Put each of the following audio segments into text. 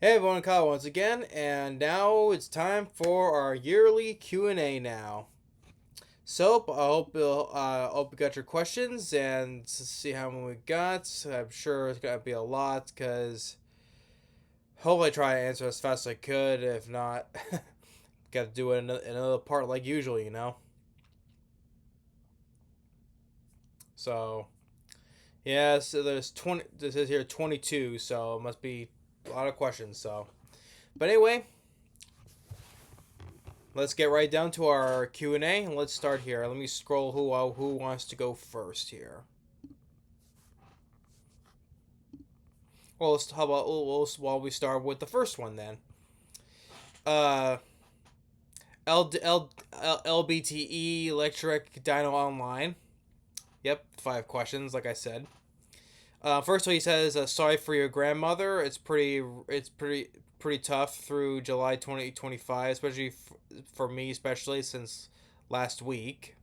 Hey everyone, Kyle once again, and now it's time for our yearly Q&A now. So, I hope you got your questions and see how many we got. I'm sure it's gonna be a lot, because hopefully I try to answer as fast as I could. If not, got to do it in another part like usual. So, yeah, so there's 20, this is here 22, so it must be a lot of questions, so. But anyway, let's get right down to our Q&A, and let's start here. Let me scroll who wants to go first here. Well, how about while we start with the first one then. Uh, LBTE Electric Dino Online. Yep, 5 questions, like I said. First of all, he says, "Sorry for your grandmother. It's pretty tough through July 2025, especially for me, especially since last week."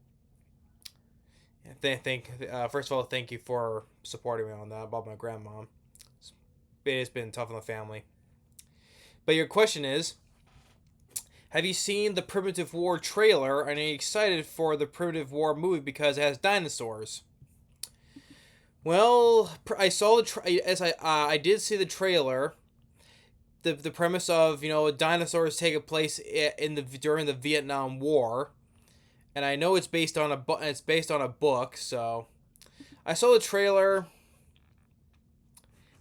First of all, thank you for supporting me on that about my grandma. It's been tough on the family. But your question is, have you seen the Primitive War trailer? And are you excited for the Primitive War movie because it has dinosaurs? Well, I saw I did see the trailer. The premise of dinosaurs taking place during the Vietnam War, and I know it's based on a book. So I saw the trailer.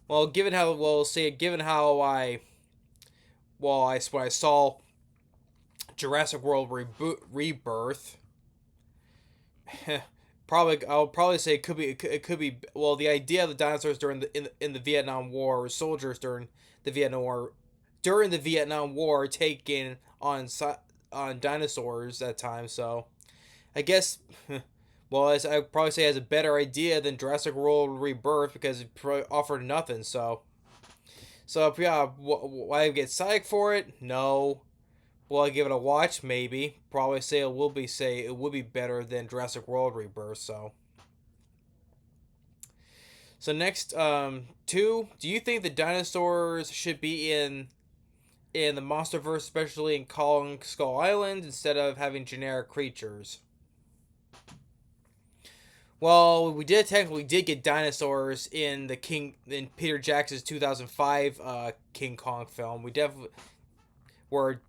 Well, given how when I saw Jurassic World Rebirth, I'll probably say it could be the idea of the dinosaurs in the Vietnam War, or soldiers during the Vietnam War taking on dinosaurs at times. So I guess I probably say it has a better idea than Jurassic World Rebirth, because it offered nothing. So yeah, why I get psyched for it? No. Will I give it a watch? Maybe. Probably say it will be better than Jurassic World Rebirth. So next, two. Do you think the dinosaurs should be in the MonsterVerse, especially in Kong Skull Island, instead of having generic creatures? Well, we did get dinosaurs in Peter Jackson's 2005 King Kong film. We definitely where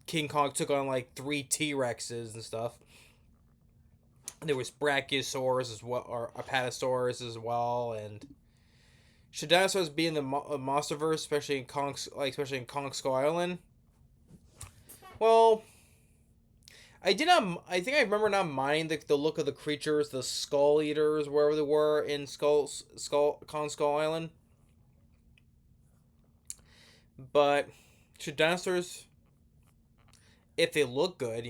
King Kong took on like 3 T-Rexes and stuff. There was Brachiosaurus as well, or Apatosaurus as well, and should dinosaurs be in the MonsterVerse, especially in Kong Skull Island? Well, I did not. I think I remember not minding the look of the creatures, the Skull Eaters, wherever they were in Kong Skull Island. But should dinosaurs, if they look good,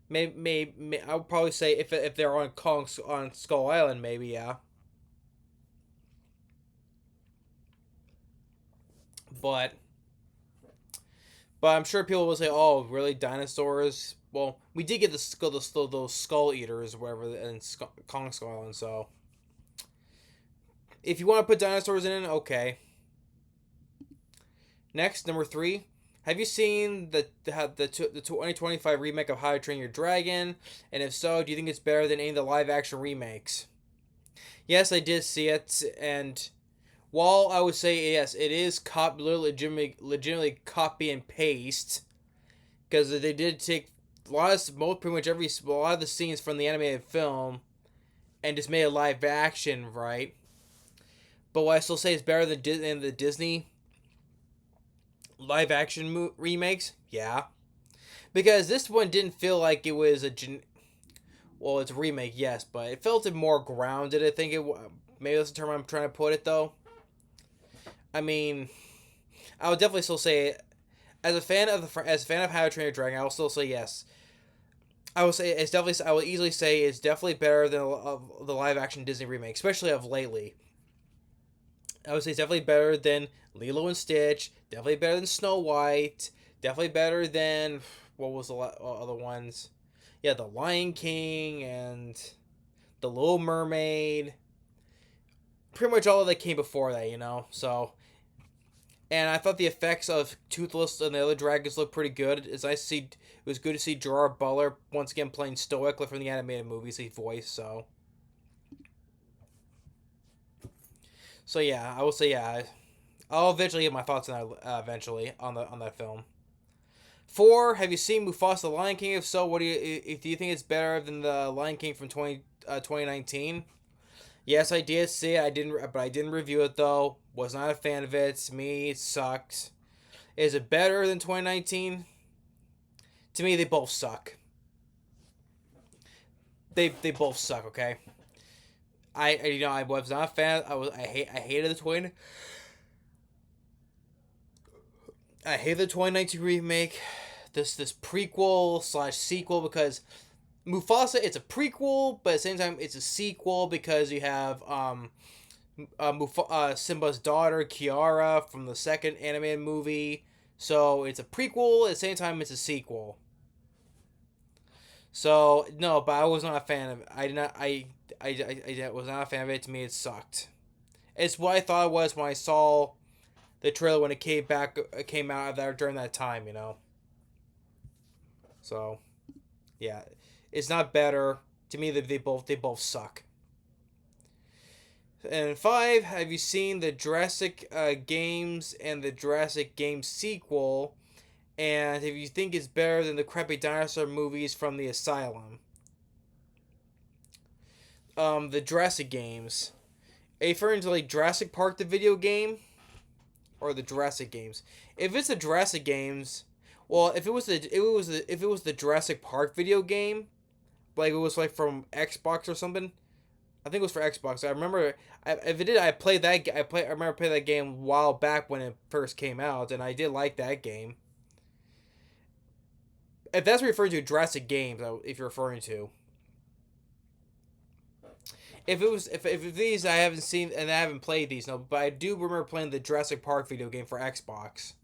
maybe I would probably say if they're on Skull Island, maybe, yeah. But I'm sure people will say, "Oh, really, dinosaurs?" Well, we did get those Skull Eaters, wherever in Kong Skull Island. So if you want to put dinosaurs in it, okay. Next, number 3. Have you seen the 2025 remake of How to Train Your Dragon? And if so, do you think it's better than any of the live action remakes? Yes, I did see it, and while I would say yes, it is legitimately copy and paste, because they did take a lot of the scenes from the animated film and just made a live action, right? But what I still say is better than the Disney live action remakes, yeah, because this one didn't feel like it was well, it's a remake, yes, but it felt more grounded. I think maybe that's the term I'm trying to put it, though. I mean, I would definitely still say, as a fan of How to Train Your Dragon, I will still say yes. I will say it's definitely. I will easily say it's definitely better than the live action Disney remake, especially of lately. I would say it's definitely better than Lilo and Stitch. Definitely better than Snow White. Definitely better than what was the other ones? Yeah, the Lion King and the Little Mermaid. pretty much all of that came before that, you know. So, and I thought the effects of Toothless and the other dragons looked pretty good. It's nice to see. It was good to see Gerard Butler once again playing Stoic from the animated movies he voiced. So yeah, I will say yeah. I'll eventually get my thoughts on that eventually on that film. 4. Have you seen Mufasa the Lion King? If so, what do you think it's better than the Lion King from 2019? Yes, I did see it. I didn't review it though. Was not a fan of it. To me, it sucked. Is it better than 2019? To me, they both suck. They both suck. Okay. I was not a fan. I hated the 2019 remake. This prequel slash sequel because Mufasa, it's a prequel, but at the same time it's a sequel because you have Simba's daughter Kiara from the second animated movie. So it's a prequel at the same time it's a sequel. So no, but I was not a fan of it. I did not. I was not a fan of it. To me, it sucked. It's what I thought it was when I saw the trailer when it came out of that during that time. You know. So, yeah, it's not better. To me, they both suck. And 5, have you seen the Jurassic games and the Jurassic Games sequel? And if you think it's better than the crappy dinosaur movies from the Asylum? The Jurassic games. Are you referring to like Jurassic Park the video game? Or the Jurassic games? If it's the Jurassic games, well, if it was the Jurassic Park video game, like it was like from Xbox or something. I think it was for Xbox. I remember if it did, I played that. I remember playing that game a while back when it first came out, and I did like that game. If that's referring to Jurassic games, if you're referring to, if these I haven't seen and I haven't played these, no, but I do remember playing the Jurassic Park video game for Xbox,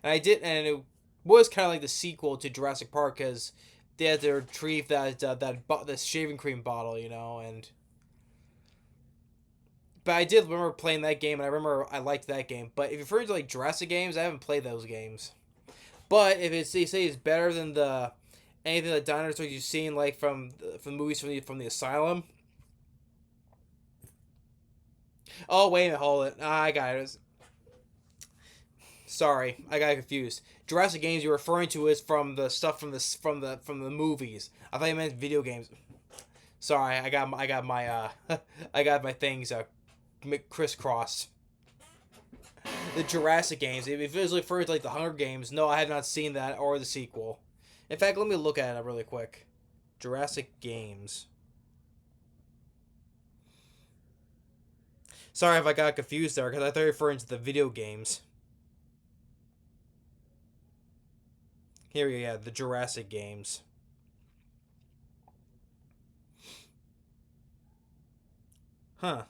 and I did, and it was kind of like the sequel to Jurassic Park because they had to retrieve that shaving cream bottle, you know, and. But I did remember playing that game, and I remember I liked that game. But if you're referring to like Jurassic games, I haven't played those games. But if they say it's better than the anything the dinosaurs you've seen like from movies from the Asylum. Oh wait a minute, hold it. I got it. Sorry, I got confused. Jurassic games you're referring to is from the stuff from the movies. I thought you meant video games. Sorry, I got my things crisscrossed. The Jurassic games. If it was referring to like the Hunger Games, no, I have not seen that or the sequel. In fact, let me look at it really quick. Jurassic games. Sorry if I got confused there, because I thought you were referring to the video games. Here we go, the Jurassic games. Huh.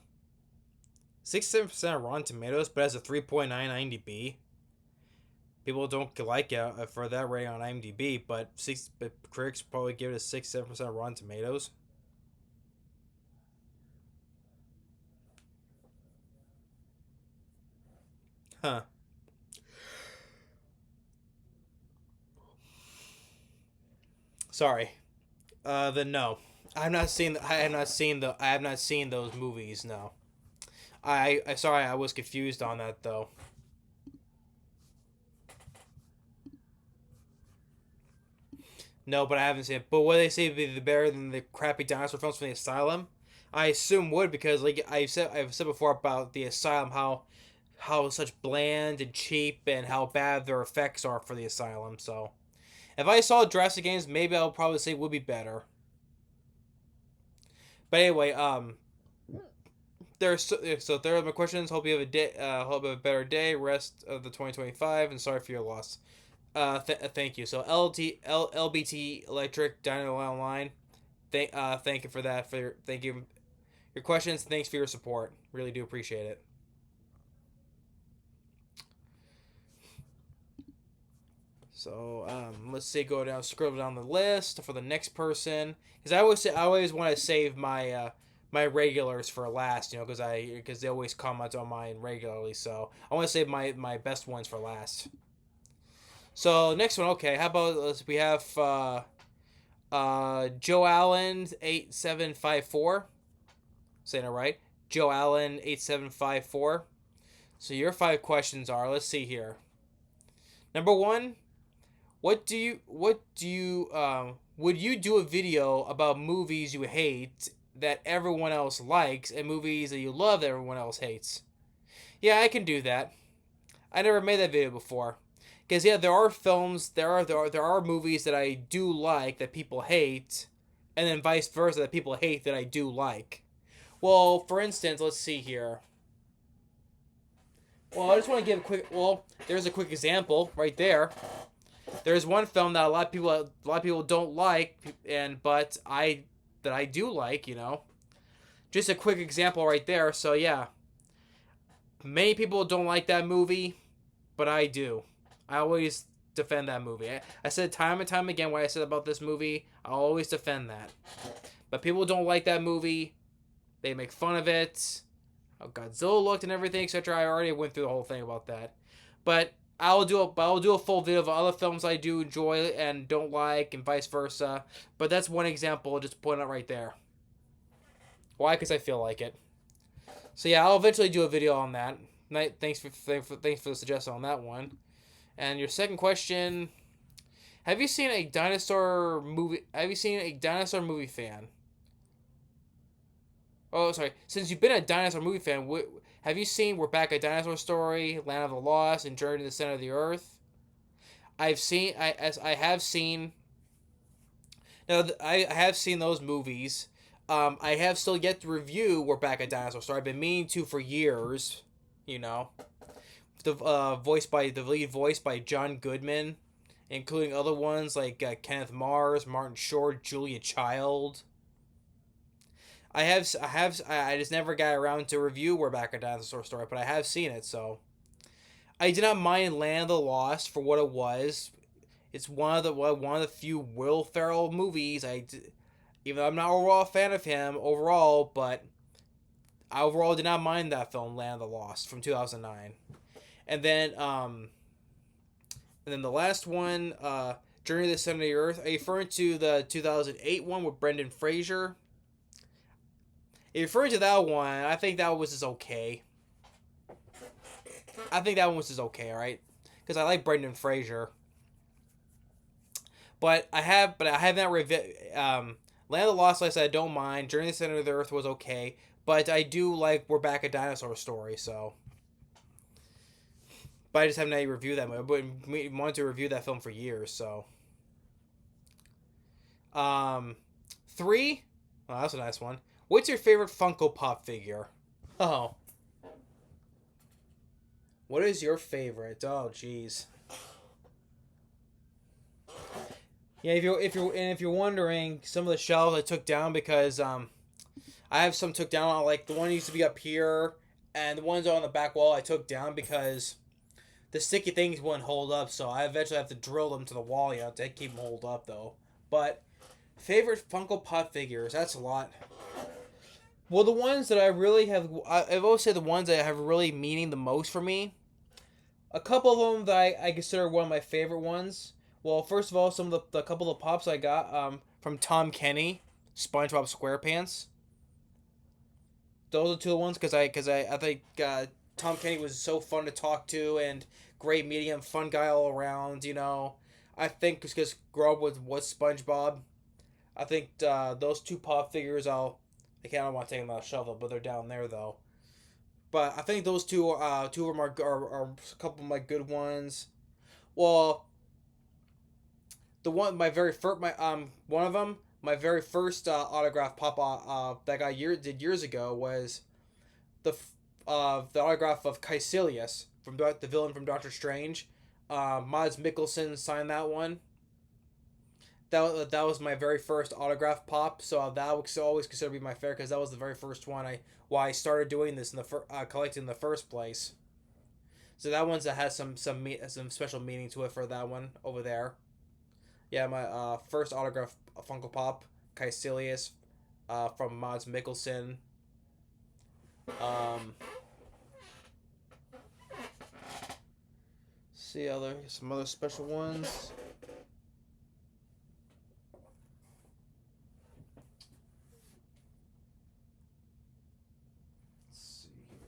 67% Rotten Tomatoes, but has a 3.9 IMDb. People don't like it for that rating on IMDb, but critics probably give it a 6-7% Rotten Tomatoes. Huh. Sorry. Then no. I have not seen. I have not seen the. I have not seen those movies. No. I sorry. I was confused on that though. No, but I haven't seen it. But what they say would be better than the crappy dinosaur films from the Asylum? I assume would because like I've said before about the Asylum how such bland and cheap and how bad their effects are for the Asylum. So if I saw Jurassic Games, maybe I'll probably say it would be better. But anyway, so there are my questions. Hope you have a day. Hope you have a better day. Rest of the 2025, and sorry for your loss. Thank you. So LBT Electric Dino Online. Thank you for that. Thank you, your questions. Thanks for your support. Really do appreciate it. So let's see. Scroll down the list for the next person because I always want to save my my regulars for last, you know, because they always comment on mine regularly. So I want to save my best ones for last. So next one, okay. How about we have Joe Allen 8754. Saying it right, Joe Allen 8754. So your 5 questions are, let's see here. Number one, would you do a video about movies you hate that everyone else likes and movies that you love that everyone else hates? Yeah, I can do that. I never made that video before. Because yeah, there are films, there are movies that I do like that people hate, and then vice versa that people hate that I do like. Well, for instance, let's see here. Well, I just want to give a quick. Well, there's a quick example right there. There's one film that a lot of people don't like, but I do like. You know, just a quick example right there. So yeah, many people don't like that movie, but I do. I always defend that movie. I said time and time again what I said about this movie. I'll always defend that. But people don't like that movie. They make fun of it. How Godzilla looked and everything, etc. I already went through the whole thing about that. But I'll do a full video of other films I do enjoy and don't like, and vice versa. But that's one example, just point out right there. Why? Because I feel like it. So yeah, I'll eventually do a video on that. Thanks for the suggestion on that one. And your second question: have you seen a dinosaur movie? Have you seen a dinosaur movie fan? Oh, sorry. Since you've been a dinosaur movie fan, have you seen We're Back, a Dinosaur Story, Land of the Lost, and Journey to the Center of the Earth? I have seen. Now, I have seen those movies. I have still yet to review We're Back, a Dinosaur Story. I've been meaning to for years. You know, the lead voice by John Goodman, including other ones like Kenneth Mars, Martin Short, Julia Child. I just never got around to review We're Back, a Dinosaur Story, but I have seen it, so I did not mind Land of the Lost for what it was. It's one of the few Will Ferrell movies even though I'm not overall a fan of him overall, but I overall did not mind that film, Land of the Lost from 2009. And then the last one, Journey to the Center of the Earth. Are you referring to the 2008 one with Brendan Fraser? If you're referring to that one, I think that was just okay. I think that one was just okay, right? Because I like Brendan Fraser. But I have not Land of the Lost, like I said, I don't mind. Journey to the Center of the Earth was okay. But I do like We're Back, a Dinosaur Story, so. But I just haven't had reviewed that movie. But we wanted to review that film for years, so. 3. Oh, that's a nice one. What's your favorite Funko Pop figure? Oh. What is your favorite? Oh, jeez. Yeah, if you're wondering, some of the shelves I took down because I have some took down. Like the one used to be up here, and the ones on the back wall I took down because the sticky things wouldn't hold up. So I eventually have to drill them to the wall, you know, to keep them hold up though. But favorite Funko Pop figures? That's a lot. Well, the ones that I really have, I've always said the ones that have really meaning the most for me. A couple of them that I consider one of my favorite ones. Well, first of all, some of the couple of pops I got from Tom Kenny, SpongeBob SquarePants. Those are two ones because I think Tom Kenny was so fun to talk to and great medium, fun guy all around. You know, I think because grow up with SpongeBob, I think those two pop figures I don't want to take them out of the shelf, but they're down there though. But I think those two of them are a couple of my good ones. Well, the one my very first one of them my very first autograph pop that I did years ago was the autograph of Caecilius from the villain from Doctor Strange. Mads Mikkelsen signed that one. That was my very first autograph pop, so that was always considered to be my favorite because that was the very first one I started doing this in the collecting in the first place. So that one's that has some special meaning to it for that one over there. Yeah, my first autograph Funko Pop, Caecilius, from Mads Mikkelsen. Um, see some other special ones. Let's see here.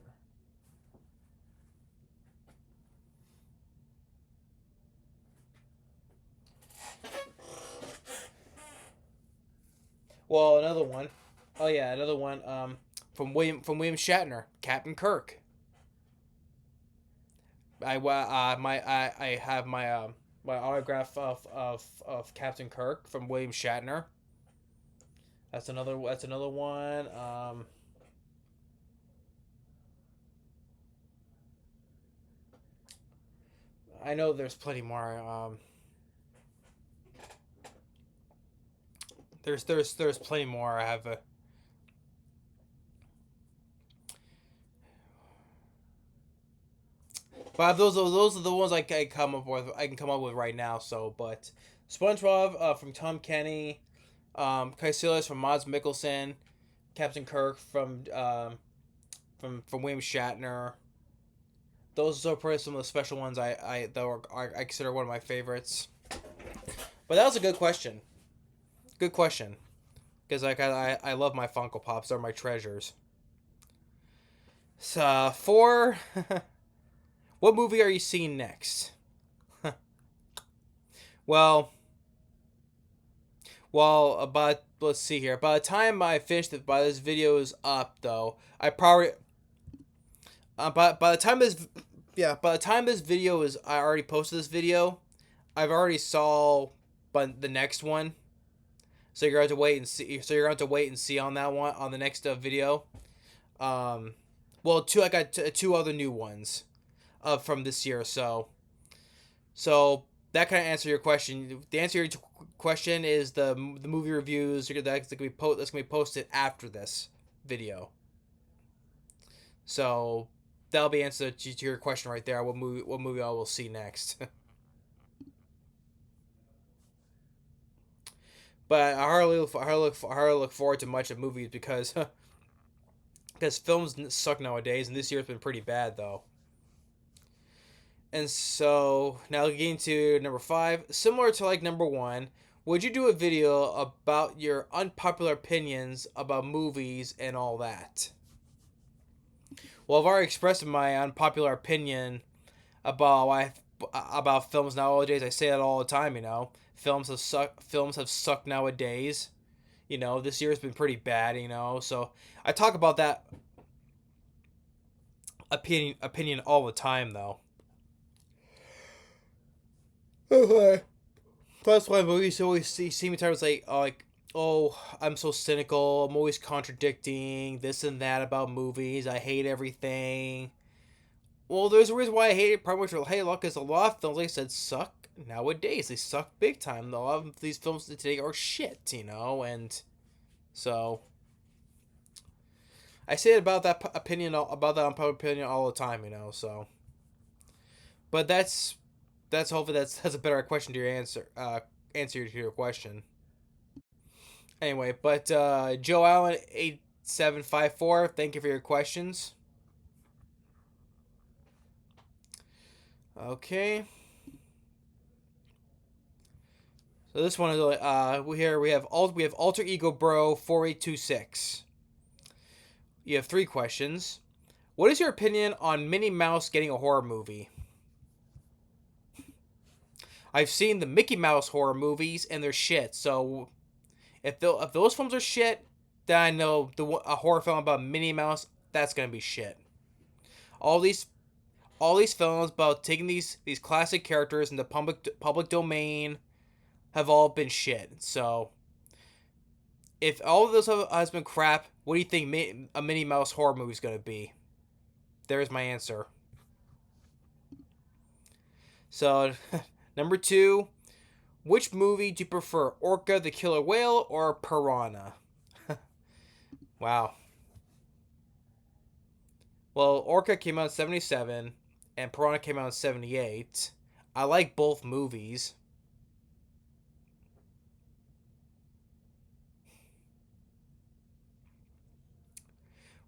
Well, another one. Oh yeah, another one. From William Shatner, Captain Kirk. I have my autograph of Captain Kirk from William Shatner. That's another one. I know there's plenty more. There's plenty more. I have a. But those are the ones I come up with. I can come up with right now. So, but SpongeBob from Tom Kenny, Caecilius from Mads Mikkelsen, Captain Kirk from William Shatner. Those are probably some of the special ones I consider one of my favorites. But that was a good question. Good question. Because I love my Funko Pops. They're my treasures. So for what movie are you seeing next? well, about let's see here. By the time I finish by this video is up, though, I probably by the time this video is I already posted this video. I've already saw but the next one. So you're going to have to wait and see. So you're going to have to wait and see on that one on the next video. Well, I got two other new ones, from this year. So that kind of answer your question. The answer to your question is the movie reviews that's gonna be posted after this video. So that'll be answer to your question right there. What movie I will see next. But I hardly look forward to much of movies because films suck nowadays, and this year's been pretty bad though. And so now getting to number 5, similar to like number 1, would you do a video about your unpopular opinions about movies and all that? Well, I've already expressed my unpopular opinion about about films nowadays. I say that all the time. Films have sucked nowadays. This year's been pretty bad. So I talk about that opinion all the time, though. Okay. That's why movies always see me times oh, I'm so cynical. I'm always contradicting this and that about movies. I hate everything. Well, there's a reason why I hate it. Probably much. Hey, look, because a lot of films, like I said, suck nowadays. They suck big time. A lot of these films today are shit, and so I say about that unpopular opinion all the time, So, but that's hopefully that's a better question to your answer to your question. Anyway, but Joe Allen 8754, thank you for your questions. Okay. So this one is we have Alter Ego Bro 4826. You have 3 questions. What is your opinion on Minnie Mouse getting a horror movie? I've seen the Mickey Mouse horror movies and they're shit. So if those films are shit, then I know a horror film about Minnie Mouse, that's gonna be shit. All these films about taking these classic characters in the public domain have all been shit. So if all of those has been crap, what do you think a Minnie Mouse horror movie is gonna be? There's my answer. So number 2, which movie do you prefer, Orca the Killer Whale or Piranha? Wow. Well, Orca came out in 77 and Piranha came out in 78. I like both movies.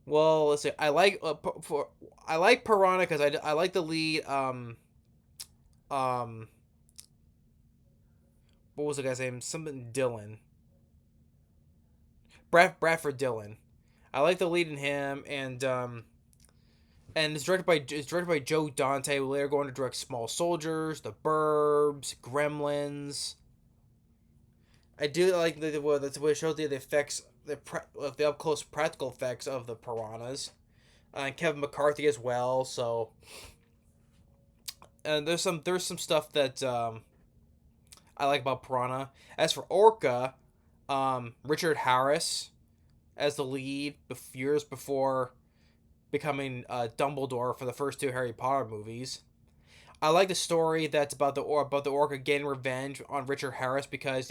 Well, let's see. I like Piranha because I like the lead. Um, what was the guy's name? Something Dylan. Bradford Dylan. I like the lead in him, and it's directed by Joe Dante, who later going to direct Small Soldiers, The Burbs, Gremlins. I do like the way it shows the effects, the up close practical effects of the piranhas, and Kevin McCarthy as well. So, and there's some stuff that I like about Piranha. As for Orca, Richard Harris as the lead, years before becoming Dumbledore for the first two Harry Potter movies. I like the story that's about the orca getting revenge on Richard Harris because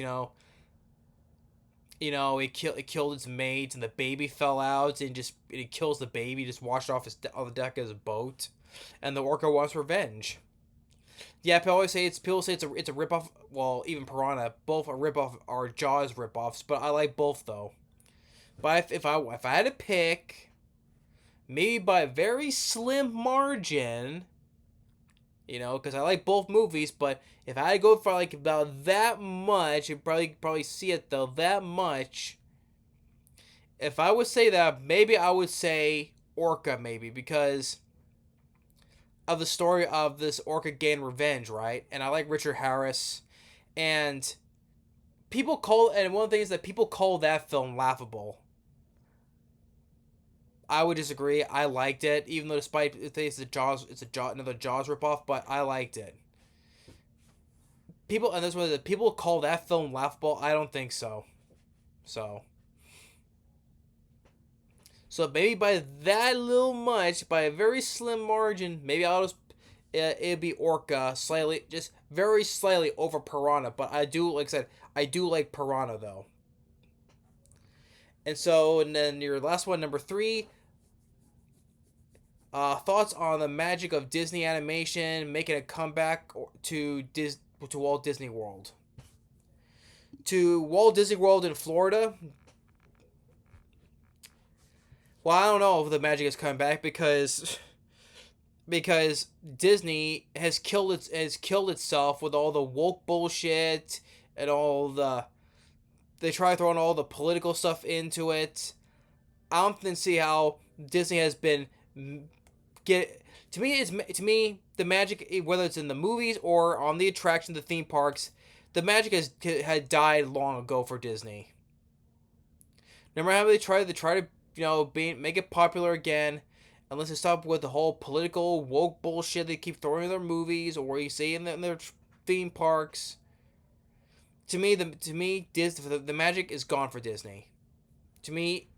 it killed its mate and the baby fell out and just it kills the baby, just washed off on the deck of his boat, and the orca wants revenge. Yeah, people say it's a ripoff. Well, even Piranha, both are ripoff or Jaws ripoffs, but I like both though. But if I had to pick, maybe by a very slim margin, because I like both movies, but if I had to go for like about that much, you probably see it though that much. If I would say that, maybe I would say Orca, maybe because of the story of this orca getting revenge, right? And I like Richard Harris, and one of the things that people call that film laughable. I would disagree. I liked it, even though despite it's another Jaws ripoff, but I liked it. People call that film laughable. I don't think so. So, so maybe by that little much, by a very slim margin, maybe I'll just it'd be Orca slightly, just very slightly over Piranha. But I do, like I said, I do like Piranha though. And then your last one, number 3. Thoughts on the magic of Disney animation making a comeback to Walt Disney World. To Walt Disney World in Florida. Well, I don't know if the magic is coming back because Disney has killed itself with all the woke bullshit and all they try throwing all the political stuff into it. I don't see how Disney has been to me the magic, whether it's in the movies or on the attractions, the theme parks, the magic had died long ago for Disney. No matter how they try to make it popular again, unless they stop with the whole political woke bullshit they keep throwing in their movies or you see in their theme parks. To me, Disney, the magic is gone for Disney. To me,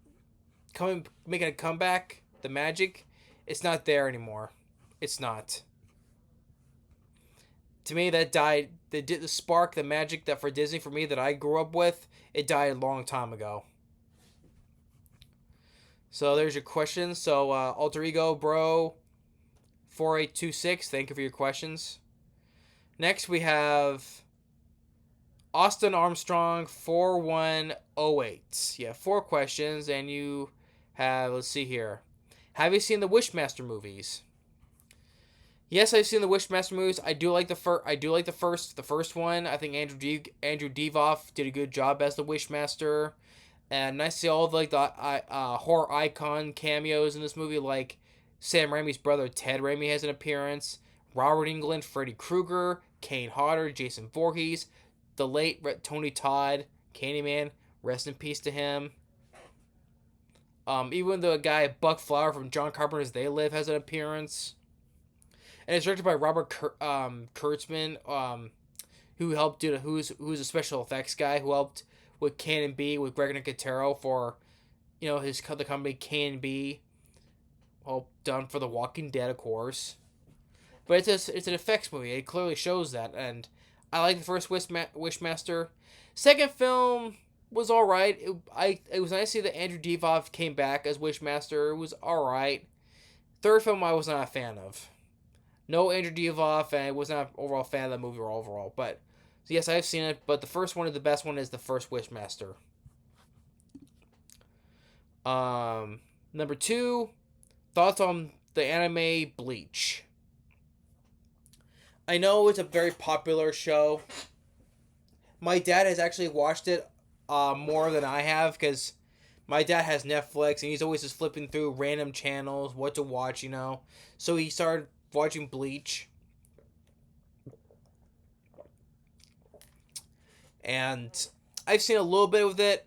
making a comeback, the magic, it's not there anymore. It's not. To me, that died. The spark, the magic that for Disney, for me, that I grew up with, it died a long time ago. So there's your question. So Alter Ego Bro 4826, thank you for your questions. Next we have Austin Armstrong 4108. Yeah, 4 questions, and you have, let's see here. Have you seen the Wishmaster movies? Yes, I've seen the Wishmaster movies. I do like the first one. I think Andrew Divoff did a good job as the Wishmaster. And nice to see all the horror icon cameos in this movie, like Sam Raimi's brother Ted Raimi has an appearance, Robert Englund, Freddy Krueger, Kane Hodder, Jason Voorhees, the late Tony Todd, Candyman, rest in peace to him. Even the guy Buck Flower from John Carpenter's They Live has an appearance. And it's directed by Robert Kurtzman, who helped who's a special effects guy who helped with Canon B with Greg Nicotero for, the company Canon B, all done for The Walking Dead, of course. But it's an effects movie. It clearly shows that, and I like the first Wishmaster. Second film was all right. It was nice to see that Andrew Divoff came back as Wishmaster. It was all right. Third film I was not a fan of. No Andrew Divoff, and I was not an overall fan of that movie overall. But so yes, I've seen it. But the first one, the best one, is the first Wishmaster. Number 2, thoughts on the anime Bleach. I know it's a very popular show. My dad has actually watched it more than I have because my dad has Netflix and he's always just flipping through random channels, what to watch, you know. So he started watching Bleach. And I've seen a little bit of it.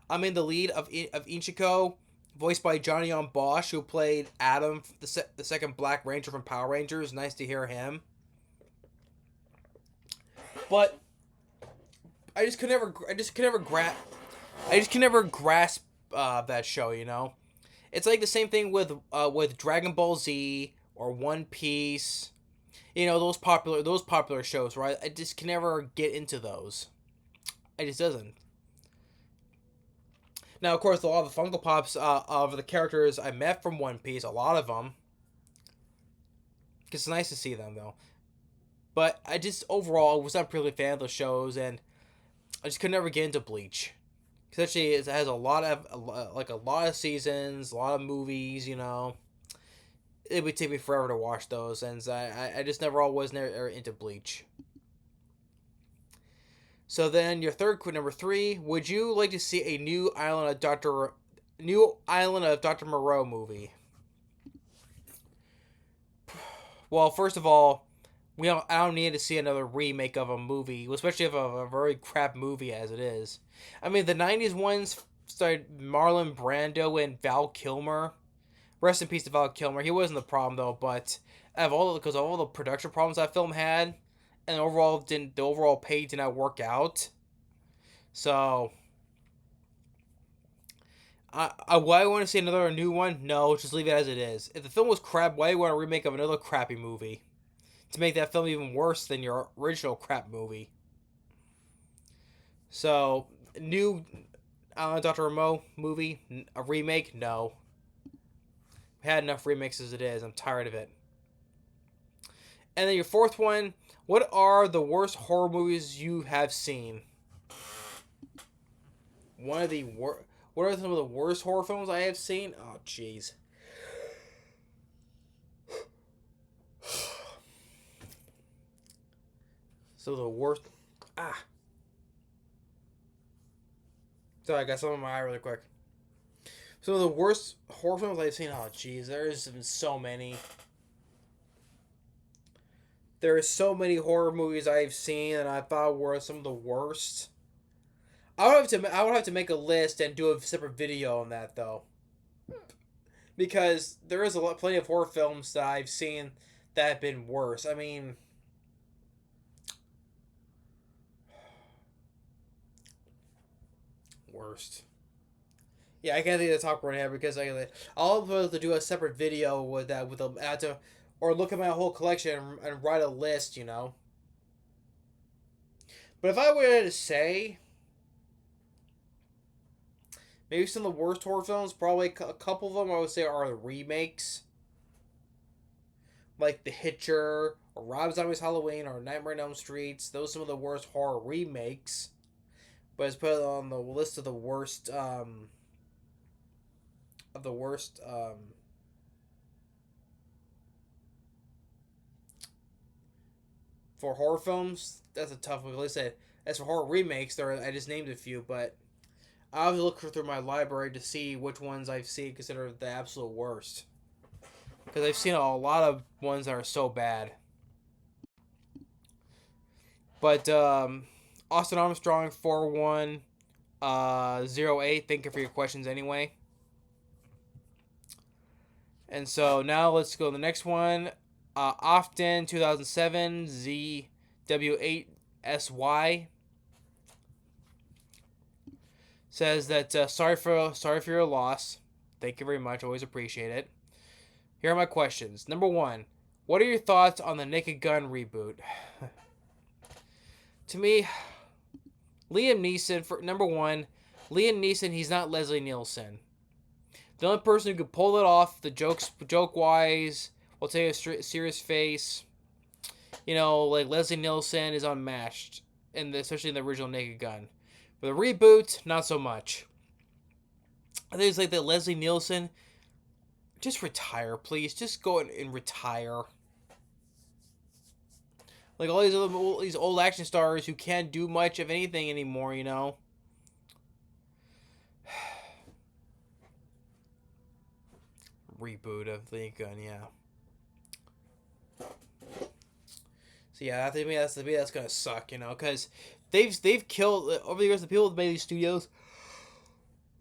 I'm in the lead of Ichiko, voiced by Johnny on Bosch, who played Adam, the second Black Ranger from Power Rangers. Nice to hear him. But I just could never grasp that show. You know, it's like the same thing with Dragon Ball Z or One Piece. You know, those popular shows, right? I just can never get into those. It just doesn't. Now, of course, a lot of the Funko Pops of the characters I met from One Piece, a lot of them. It's nice to see them, though. But I just, overall, was not really a fan of those shows, and I just could never get into Bleach. Especially, it has a lot of seasons, a lot of movies, you know. It would take me forever to watch those, and I just was never into Bleach. So then your number 3, would you like to see a new Island of Dr. Moreau movie? Well, first of all, I don't need to see another remake of a movie, especially of a very crap movie as it is. I mean, the 90s ones started Marlon Brando and Val Kilmer. Rest in peace to Val Kilmer. He wasn't the problem though, but because of all the production problems that film had, and the overall pay did not work out. So, why I want to see a new one? No, just leave it as it is. If the film was crap, why do you want a remake of another crappy movie? To make that film even worse than your original crap movie. So, new Dr. Moreau movie, a remake? No. We had enough remakes as it is. I'm tired of it. And then your 4th one, what are the worst horror movies you have seen? What are some of the worst horror films I have seen? Oh, jeez. So the worst... Sorry, I got some in my eye really quick. Some of the worst horror films I've seen... Oh, jeez. There's been so many. There are so many horror movies I've seen and I thought were some of the worst. I would have to make a list and do a separate video on that though, because there is plenty of horror films that I've seen that have been worse. I mean, worst. Yeah, I can't think of the top right now because I'll be able to do a separate video with that or look at my whole collection and write a list, you know. But if I were to say, maybe some of the worst horror films, probably a couple of them I would say are the remakes. Like The Hitcher, or Rob Zombie's Halloween, or Nightmare on Elm Street. Those are some of the worst horror remakes. But it's put on the list of the worst, for horror films. That's a tough one. Like I said, as for horror remakes, I just named a few, but I have to look through my library to see which ones I've seen considered the absolute worst. Because I've seen a lot of ones that are so bad. But Austin Armstrong 4108, thank you for your questions anyway. And so now let's go to the next one. Often 2007 ZW8SY says that sorry for your loss. Thank you very much. Always appreciate it. Here are my questions. Number 1, what are your thoughts on the Naked Gun reboot? To me, Liam Neeson, for number 1, Liam Neeson, he's not Leslie Nielsen. The only person who could pull it off, joke wise, will take a serious face. You know, like Leslie Nielsen is unmatched, especially in the original Naked Gun. For the reboot, not so much. I think it's like that Leslie Nielsen Just retire, please. Just go and retire. Like all these old action stars who can't do much of anything anymore, you know. Reboot of the gun, yeah. So yeah, I think that's gonna suck, you know, because they've killed over the years the people that made these studios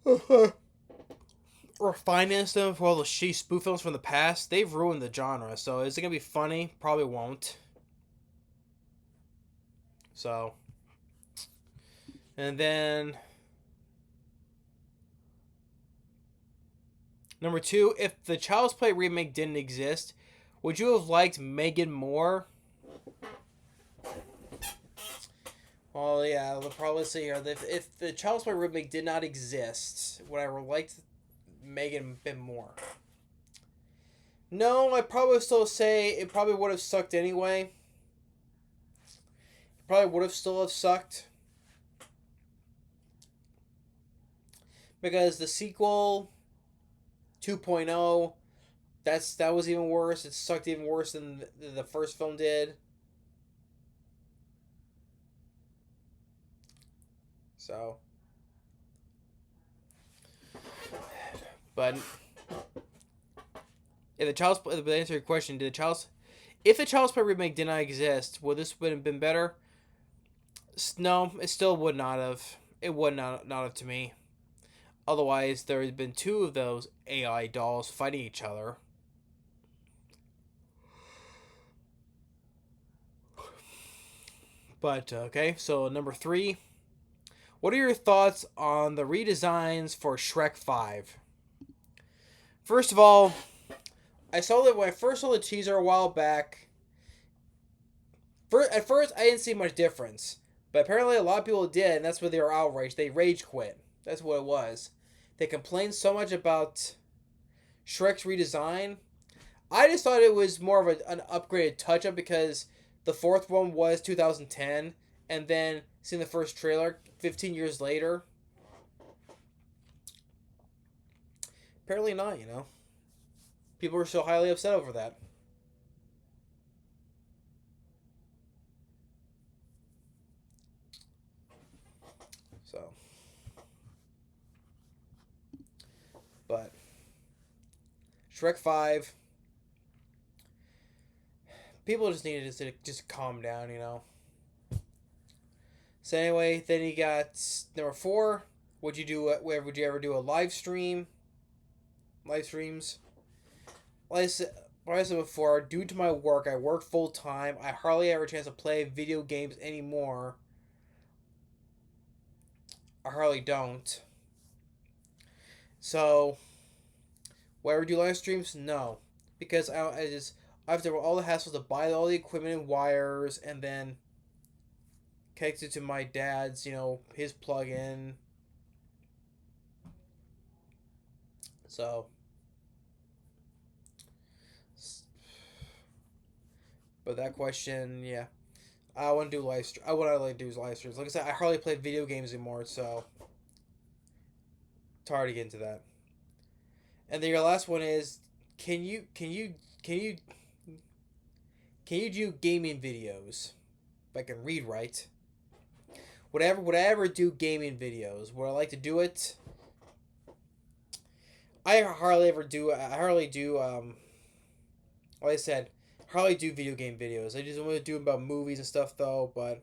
or financed them for all the shitty spoof films from the past. They've ruined the genre. So is it gonna be funny? Probably won't. So, and then number two, if the Child's Play remake didn't exist, would you have liked Megan more? Well, yeah, they'll probably say here that if the Child's Play remake did not exist, would I have liked Megan a bit more? No, I'd probably still say it probably would have sucked anyway. It probably would have still have sucked. Because the sequel 2.0, that was even worse. It sucked even worse than the first film did. So, but if the Child's Play, to answer your question, if the Child's Play remake did not exist, would this would have been better? No, it still would not have. It would not have to me. Otherwise, there had been two of those AI dolls fighting each other. But okay, so number three. What are your thoughts on the redesigns for Shrek 5? First of all, I saw that when I first saw the teaser a while back. At first, I didn't see much difference. But apparently a lot of people did, and that's why they were outraged. They rage quit. That's what it was. They complained so much about Shrek's redesign. I just thought it was more of an upgraded touch-up because the fourth one was 2010, and then seeing the first trailer 15 years later. Apparently not, you know. People were so highly upset over that. So. But. Shrek 5. People just needed to just calm down, you know. So anyway, then you got number 4. Would you ever do a live stream? Live streams? Like I said before, due to my work, I work full time. I hardly ever chance to play video games anymore. I hardly don't. So, will I ever do live streams? No, because I have to do all the hassle to buy all the equipment and wires, and then connect it to my dad's, you know, his plug-in. So. But that question, yeah, I want to do live stream. What I like to do is live streams. Like I said, I hardly play video games anymore, so it's hard to get into that. And then your last one is, can you do gaming videos? If I can read right. Would I ever do gaming videos? Would I like to do it? I hardly do. Like I said, hardly do video game videos. I just want to do about movies and stuff though. But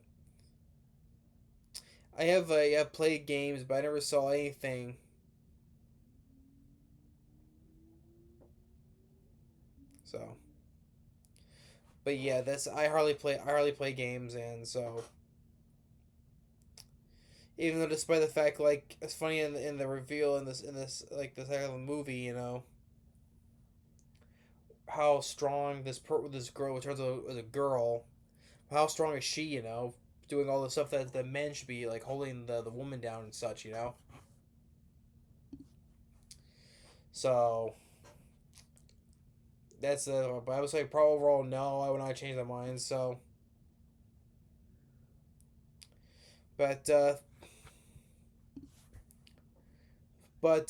I have played games, but I never saw anything. So. But yeah, I hardly play games, and so even though despite the fact, like, it's funny in the reveal in this like the title of the movie, you know, how strong this girl turns out as a girl, how strong is she, you know, doing all the stuff that the men should be, like holding the woman down and such, you know. So that's but I would say probably overall no, I would not change my mind. So, but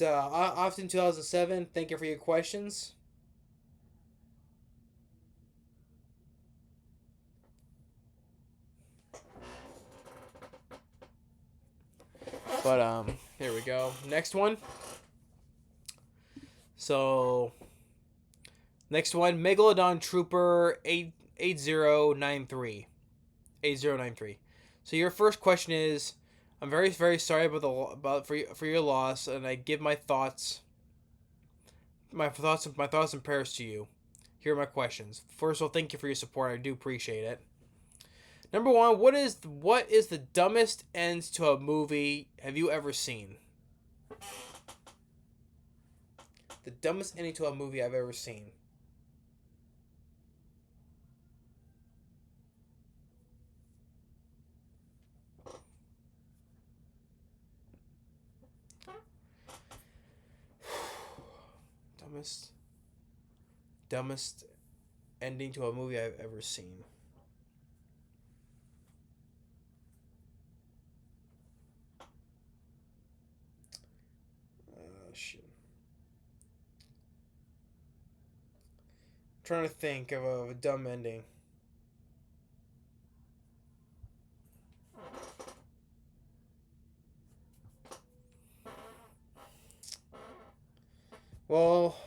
often 2007. Thank you for your questions. But here we go. Next one. So next one, Megalodon Trooper 8093. 8093. So your first question is, I'm very very sorry for your loss, and I give my thoughts and prayers to you. Here are my questions. First of all, thank you for your support. I do appreciate it. Number one, what is the dumbest end to a movie have you ever seen? The dumbest ending to a movie I've ever seen. Dumbest ending to a movie I've ever seen. Shit. I'm trying to think of a dumb ending. Well,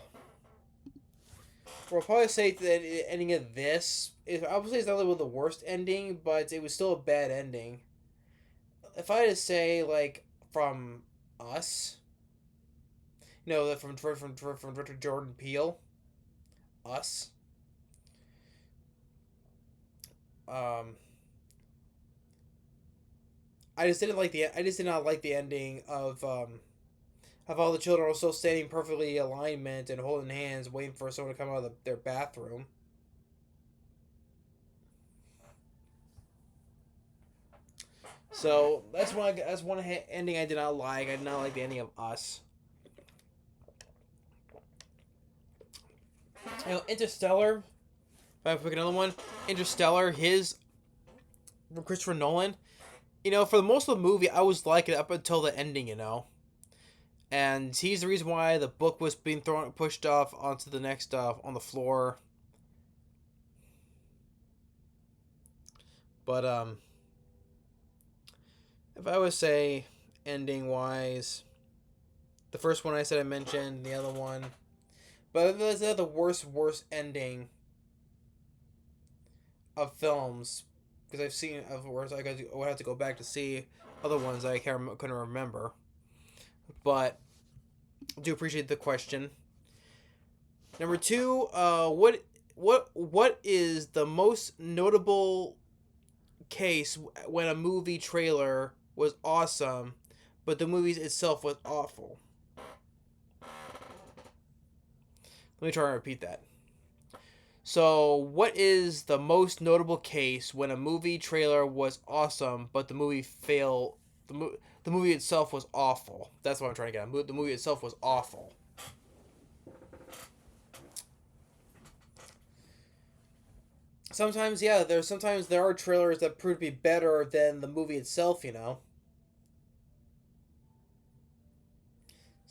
we'll probably say that the ending of this is obviously it's not really the worst ending, but it was still a bad ending. If I had to say, like, from Us, from Richard Jordan Peele, Us. Um, I just did not like the ending of all the children are still standing perfectly alignment and holding hands, waiting for someone to come out of their bathroom. So that's one ending I did not like. I did not like the ending of Us. Interstellar. If I pick another one, Interstellar. From Christopher Nolan. For the most of the movie, I was liking it up until the ending. And he's the reason why the book was being pushed off onto the next on the floor. But if I would say ending wise, the first one I mentioned, the other one, but that's not the worst ending of films, because I've seen of worse. I would have to go back to see other ones that I couldn't remember. But I do appreciate the question. Number two, what is the most notable case when a movie trailer was awesome, but the movie itself was awful? Let me try and repeat that. So, what is the most notable case when a movie trailer was awesome, but the movie failed? The movie itself was awful. That's what I'm trying to get at. The movie itself was awful. Sometimes, yeah, there are trailers that prove to be better than the movie itself. So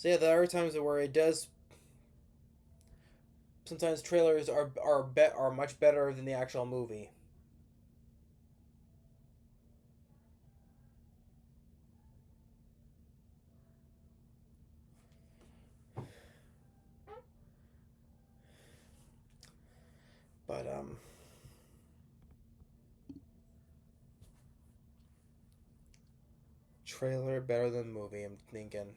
yeah, there are times where it does. Sometimes trailers are much better than the actual movie. But trailer better than movie. I'm thinking.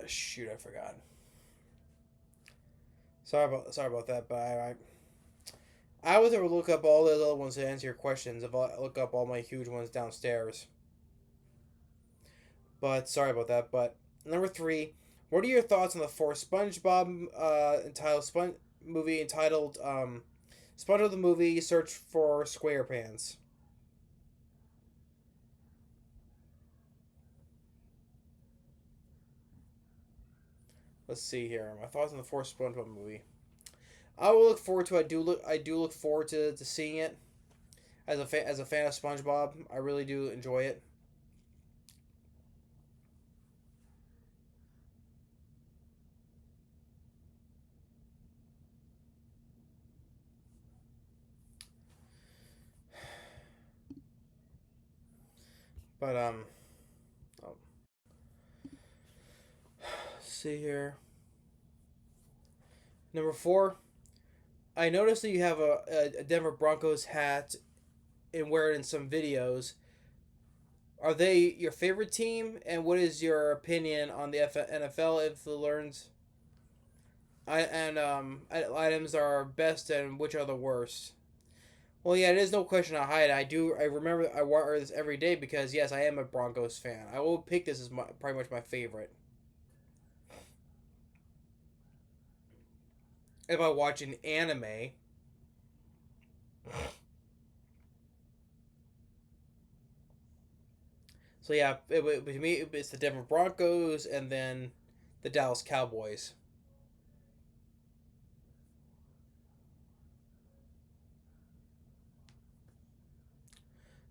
Shoot, I forgot. Sorry about that, but I was able to look up all those other ones to answer your questions. If I look up all my huge ones downstairs. But sorry about that. But number three, what are your thoughts on the fourth SpongeBob movie entitled SpongeBob the Movie Search for SquarePants? Let's see here. My thoughts on the fourth SpongeBob movie. I will look forward to. I do look forward to seeing it. As a fan of SpongeBob, I really do enjoy it. But oh, see here. Number 4. I noticed that you have a Denver Broncos hat and wear it in some videos. Are they your favorite team? And what is your opinion on the NFL if it learns items are best and which are the worst? Well, yeah, it is no question I hide. I remember I wear this every day because yes, I am a Broncos fan. I will pick this as pretty much my favorite. If I watch an anime, so yeah, to me it's the Denver Broncos and then the Dallas Cowboys.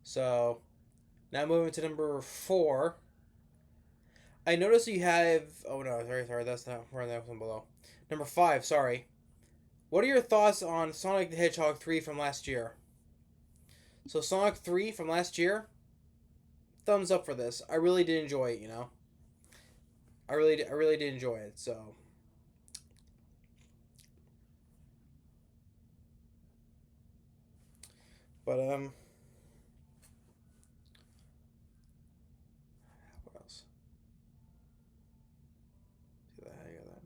So now moving to number 4. I noticed you have. Oh no, sorry, that's not where that one below. Number 5, sorry. What are your thoughts on Sonic the Hedgehog 3 from last year? So Sonic 3 from last year, thumbs up for this. I really did enjoy it. I really did enjoy it. So, but what else? See that? How you got that?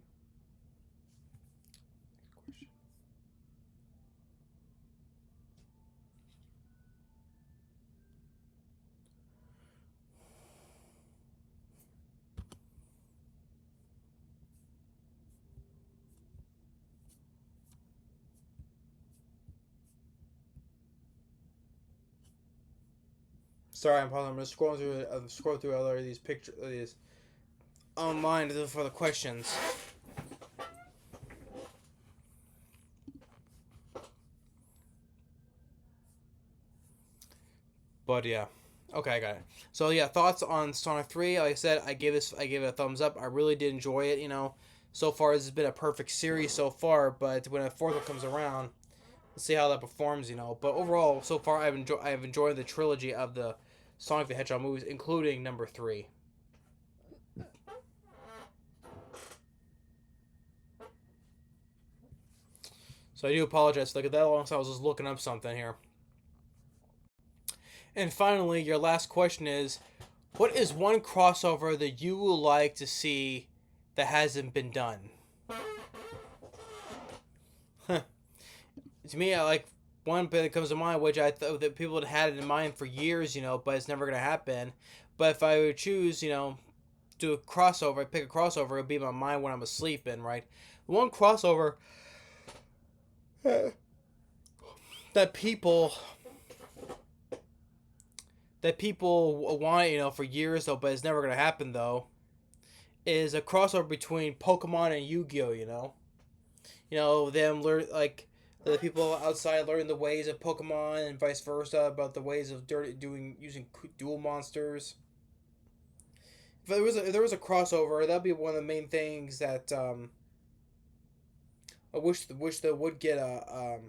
Question. Sorry, I'm just scrolling through. I'm scrolling through other of these pictures, these online for the questions. But yeah, okay, I got it. So yeah, thoughts on Sonic 3? Like I said, I gave it a thumbs up. I really did enjoy it. So far this has been a perfect series so far. But when a fourth one comes around, let's see how that performs. But overall, so far I have enjoyed the trilogy of the Sonic the Hedgehog movies, including number 3. So I do apologize. Look at that long. So I was just looking up something here. And finally, your last question is, what is one crossover that you would like to see that hasn't been done? To me, I like one that comes to mind, which I thought that people had it in mind for years, but it's never gonna happen. But if I would choose, do a crossover, pick a crossover, it would be my mind when I'm asleep. In right, one crossover that people want, for years though, but it's never gonna happen though, is a crossover between Pokemon and Yu-Gi-Oh. Them learn like the people outside learning the ways of Pokemon and vice versa about the ways of using dual monsters. If there was a crossover, that'd be one of the main things that I wish they would get a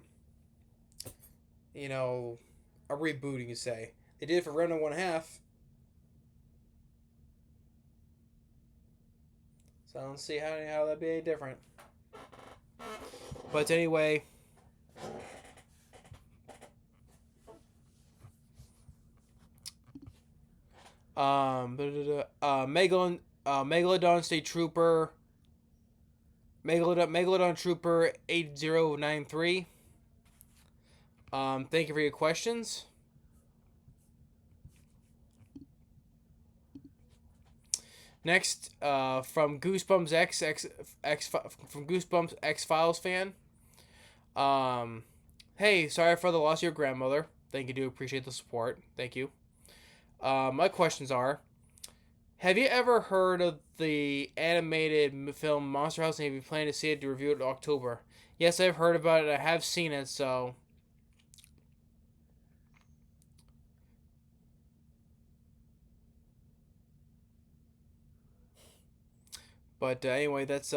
reboot. You could say they did it for Random One Half. So I don't see how that'd be any different. But anyway, Megalodon State Trooper, Megalodon Trooper 8093. Thank you for your questions. Next, from Goosebumps from Goosebumps XFiles Fan. Hey, sorry for the loss of your grandmother. Thank you, do appreciate the support. Thank you. My questions are: have you ever heard of the animated film Monster House, and have you planned to see it to review it in October? Yes, I've heard about it. I have seen it, so. But anyway, that's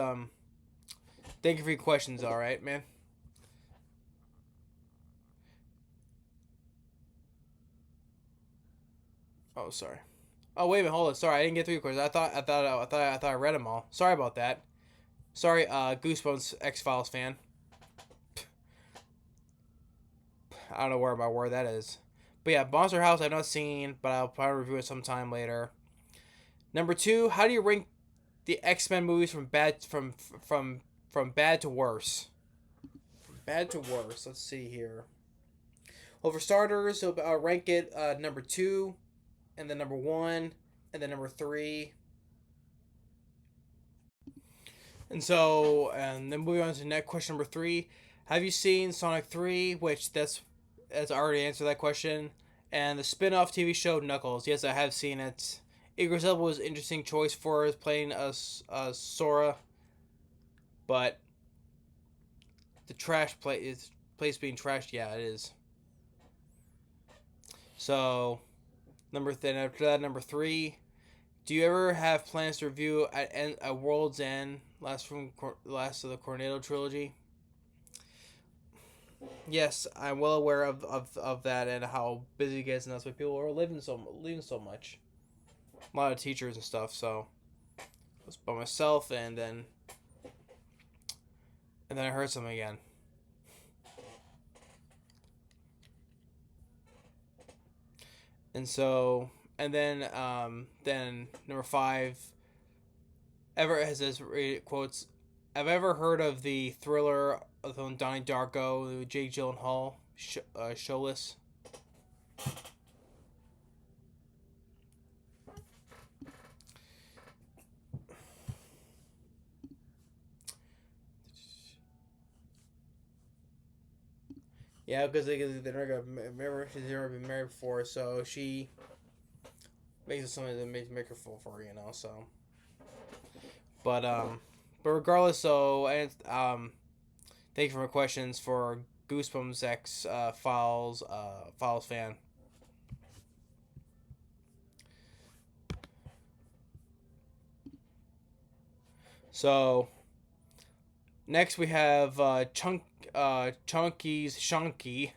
Thank you for your questions. All right, man. Oh, Oh, sorry. Oh, wait a minute. Hold on. Sorry, I didn't get 3 questions. I read them all. Sorry about that. Sorry, Goosebumps XFiles Fan. I don't know where that is. But yeah, Monster House I've not seen, but I'll probably review it sometime later. Number 2, how do you rank the X-Men movies from bad to worse? From bad to worse. Let's see here. Well, for starters, so I'll rank it number 2, and then number 1, and then number 3. And then moving on to next question number 3. Have you seen Sonic 3? Which that's already answered that question. And the spin-off TV show Knuckles. Yes, I have seen it. Idris Elba was an interesting choice for playing Sora, but the place being trashed. Yeah, it is. So, after that, number 3. Do you ever have plans to review at World's End, last of the Cornetto trilogy? Yes, I'm well aware of that and how busy it gets, and that's why people are leaving so much. A lot of teachers and stuff. So I was by myself, and then I heard something again. Then number 5. Ever has this quotes. I've ever heard of the thriller of Donnie Darko, Jake Gyllenhaal, Showless. Yeah, because they're never gonna remember she's never been married before, so she makes it something that makes make her full for her, So, but regardless, thank you for my questions for Goosebumps X Files Fan. So next we have chonkeyshonkey,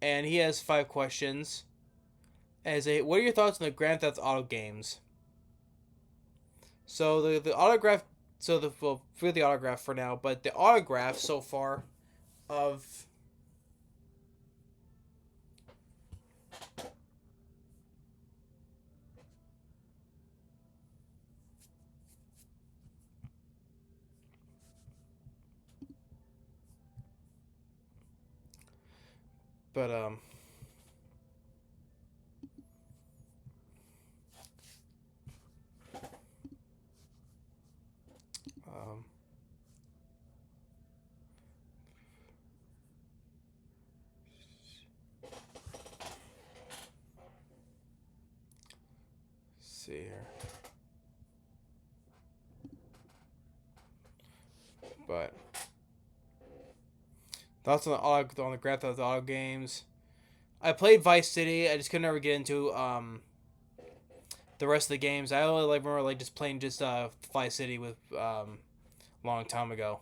and he has 5 questions. What are your thoughts on the Grand Theft Auto games? So the autograph. We'll forget the autograph for now, but the autograph so far of but see here. But thoughts on the Grand Theft Auto games. I played Vice City. I just could never get into the rest of the games. I only remember just playing Vice City with long time ago.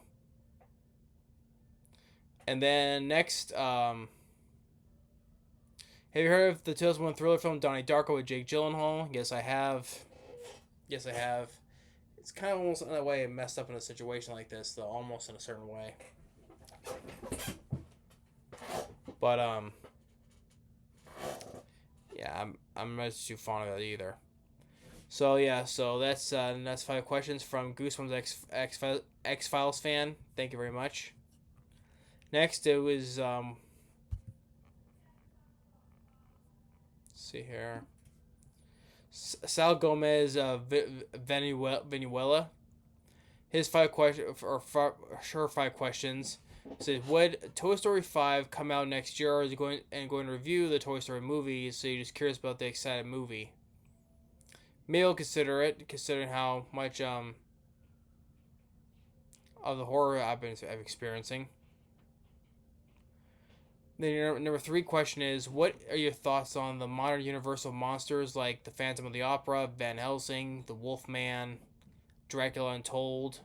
And then next, have you heard of the 2001 thriller film Donnie Darko with Jake Gyllenhaal? Yes, I have. It's kind of almost in a way messed up in a situation like this, though, almost in a certain way. But yeah, I'm not too fond of that either. So yeah, that's 5 questions from Goosebumps XFiles Fan. Thank you very much. Next, it was let's see here. Sal Gomez Venuela. His 5 questions, or 5 questions. Said, would Toy Story 5 come out next year, or is it going to review the Toy Story movies? So you're just curious about the excited movie. Maybe I'll consider it, considering how much of the horror I'm experiencing. Then your number 3 question is, what are your thoughts on the modern Universal monsters like the Phantom of the Opera, Van Helsing, the Wolfman, Dracula Untold,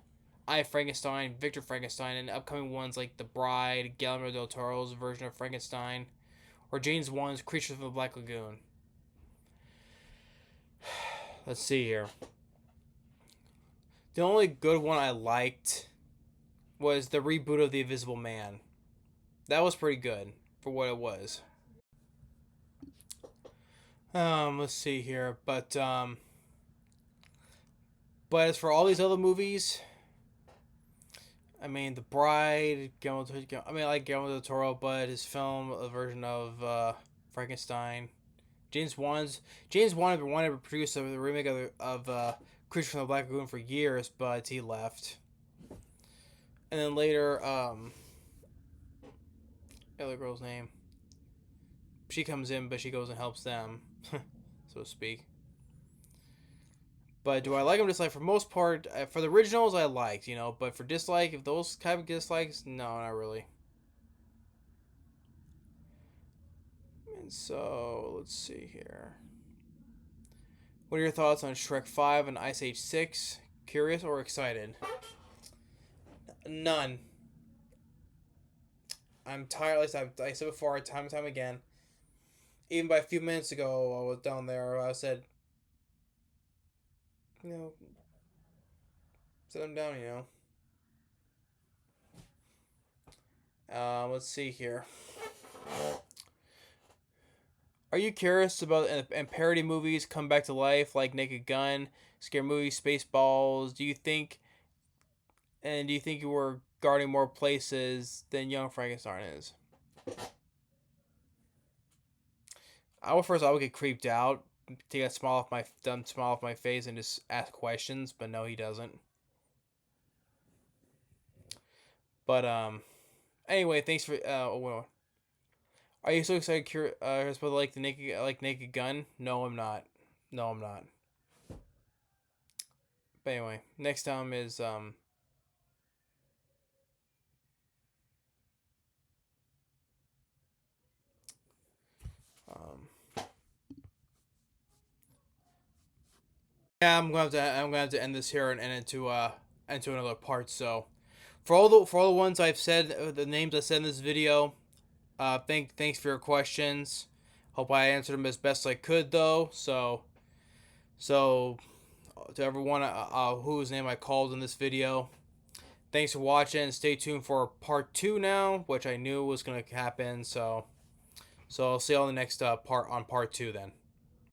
I, Frankenstein, Victor Frankenstein, and upcoming ones like The Bride, Guillermo del Toro's version of Frankenstein, or James Wan's Creatures from the Black Lagoon? Let's see here. The only good one I liked was the reboot of The Invisible Man. That was pretty good for what it was. Let's see here, but as for all these other movies, I mean, The Bride, I like Guillermo del Toro, but his film, a version of Frankenstein. James Wan's wanted to produce a remake of Creature from the Black Lagoon for years, but he left. And then later, the other girl's name, she comes in, but she goes and helps them, so to speak. But do I like them? Dislike? For most part, for the originals, I liked, But for dislike, if those type of dislikes, no, not really. And so, let's see here. What are your thoughts on Shrek 5 and Ice Age 6? Curious or excited? None. I'm tired. Like I said before, time and time again. Even by a few minutes ago, I was down there. I said, set them down. Let's see here. Are you curious about and parody movies come back to life like Naked Gun, scare movies, Spaceballs? Do you think you were guarding more places than Young Frankenstein is? I would get creeped out, take a smile off my face, and just ask questions. But no, he doesn't. But anyway, thanks for Are you so excited? About like Naked Gun? No, I'm not. No, I'm not. But anyway, next time is yeah, I'm gonna have to end this here and end into another part. So, for all the ones I've said, the names I said in this video, thanks for your questions. Hope I answered them as best I could, though. So to everyone whose name I called in this video, thanks for watching. Stay tuned for part 2 now, which I knew was gonna happen. So I'll see you on the next part 2 then.